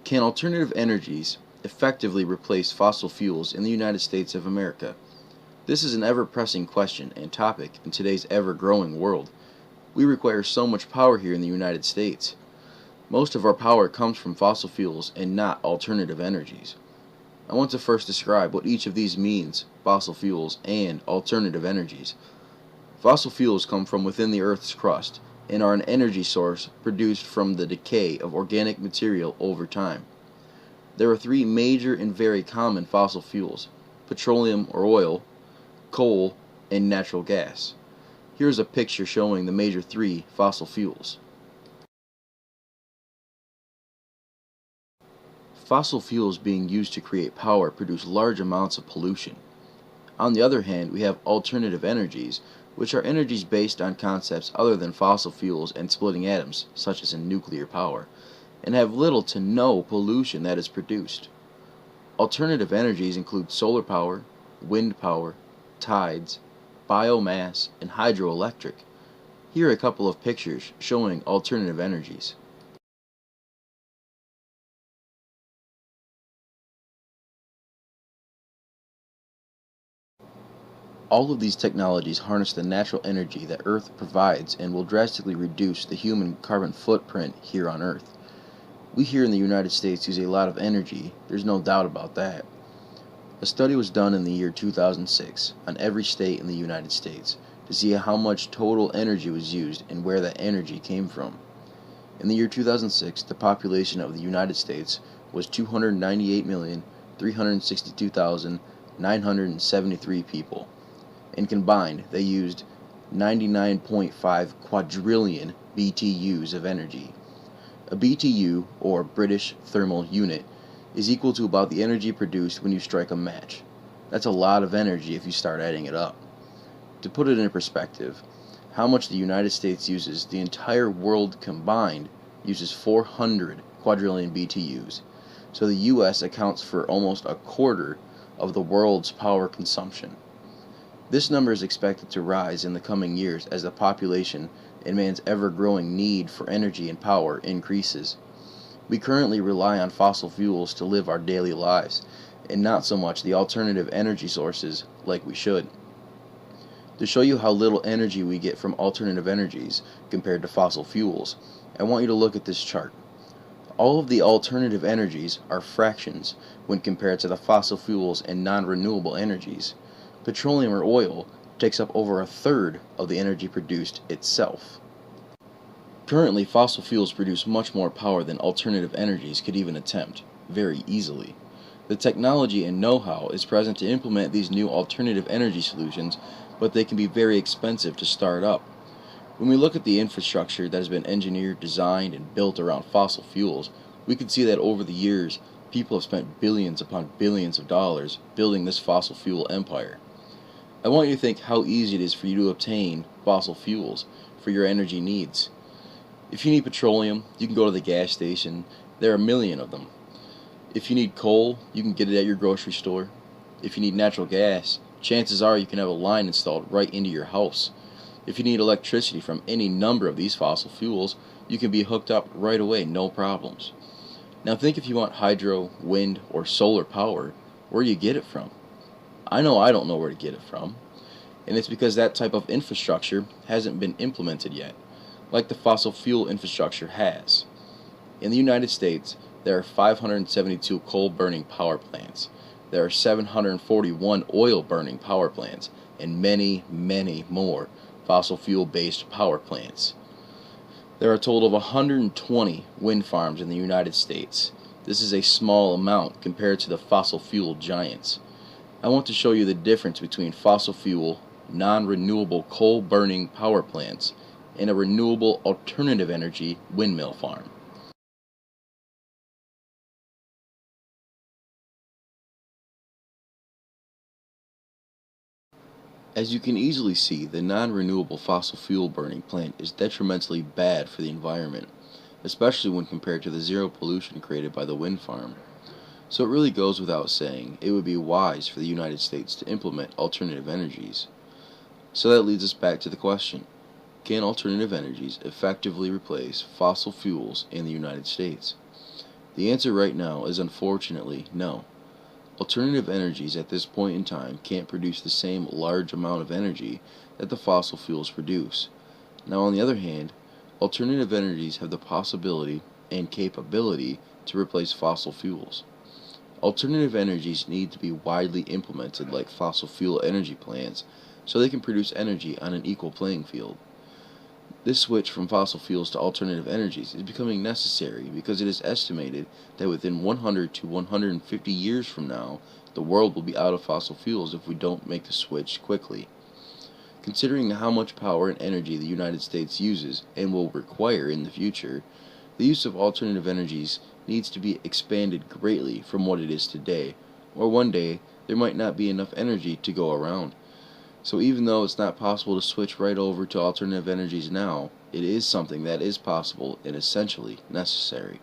Can alternative energies effectively replace fossil fuels in the United States of America? This is an ever-pressing question and topic in today's ever-growing world. We require so much power here in the United States. Most of our power comes from fossil fuels and not alternative energies. I want to first describe what each of these means, fossil fuels and alternative energies. Fossil fuels come from within the Earth's crust and are an energy source produced from the decay of organic material over time. There are three major and very common fossil fuels: petroleum or oil, coal, and natural gas. Here's a picture showing the major three fossil fuels. Fossil fuels being used to create power produce large amounts of pollution. On the other hand, we have alternative energies, which are energies based on concepts other than fossil fuels and splitting atoms, such as in nuclear power, and have little to no pollution that is produced. Alternative energies include solar power, wind power, tides, biomass, and hydroelectric. Here are a couple of pictures showing alternative energies. All of these technologies harness the natural energy that Earth provides and will drastically reduce the human carbon footprint here on Earth. We here in the United States use a lot of energy, there's no doubt about that. A study was done in the year 2006 on every state in the United States to see how much total energy was used and where that energy came from. In the year 2006, the population of the United States was 298,362,973 people, and combined they used 99.5 quadrillion BTUs of energy. A BTU, or British Thermal Unit, is equal to about the energy produced when you strike a match. That's a lot of energy if you start adding it up. To put it in perspective, how much the United States uses, the entire world combined uses 400 quadrillion BTUs. So the US accounts for almost a quarter of the world's power consumption. This number is expected to rise in the coming years as the population and man's ever-growing need for energy and power increases. We currently rely on fossil fuels to live our daily lives, and not so much the alternative energy sources like we should. To show you how little energy we get from alternative energies compared to fossil fuels, I want you to look at this chart. All of the alternative energies are fractions when compared to the fossil fuels and non-renewable energies. Petroleum or oil takes up over a third of the energy produced itself. Currently, fossil fuels produce much more power than alternative energies could even attempt, very easily. The technology and know-how is present to implement these new alternative energy solutions, but they can be very expensive to start up. When we look at the infrastructure that has been engineered, designed, and built around fossil fuels, we can see that over the years, people have spent billions upon billions of dollars building this fossil fuel empire. I want you to think how easy it is for you to obtain fossil fuels for your energy needs. If you need petroleum, you can go to the gas station. There are a million of them. If you need coal, you can get it at your grocery store. If you need natural gas, chances are you can have a line installed right into your house. If you need electricity from any number of these fossil fuels, you can be hooked up right away, no problems. Now think if you want hydro, wind, or solar power, where do you get it from? I know I don't know where to get it from, and it's because that type of infrastructure hasn't been implemented yet, like the fossil fuel infrastructure has. In the United States, there are 572 coal-burning power plants. There are 741 oil-burning power plants, and many, many more fossil fuel-based power plants. There are a total of 120 wind farms in the United States. This is a small amount compared to the fossil fuel giants. I want to show you the difference between fossil fuel, non-renewable coal-burning power plants and a renewable alternative energy windmill farm. As you can easily see, the non-renewable fossil fuel burning plant is detrimentally bad for the environment, especially when compared to the zero pollution created by the wind farm. So it really goes without saying, it would be wise for the United States to implement alternative energies. So that leads us back to the question, can alternative energies effectively replace fossil fuels in the United States? The answer right now is unfortunately no. Alternative energies at this point in time can't produce the same large amount of energy that the fossil fuels produce. Now, on the other hand, alternative energies have the possibility and capability to replace fossil fuels. Alternative energies need to be widely implemented like fossil fuel energy plants so they can produce energy on an equal playing field. This switch from fossil fuels to alternative energies is becoming necessary because it is estimated that within 100 to 150 years from now, the world will be out of fossil fuels if we don't make the switch quickly. Considering how much power and energy the United States uses and will require in the future, the use of alternative energies needs to be expanded greatly from what it is today, or one day there might not be enough energy to go around. So even though it's not possible to switch right over to alternative energies now, it is something that is possible and essentially necessary.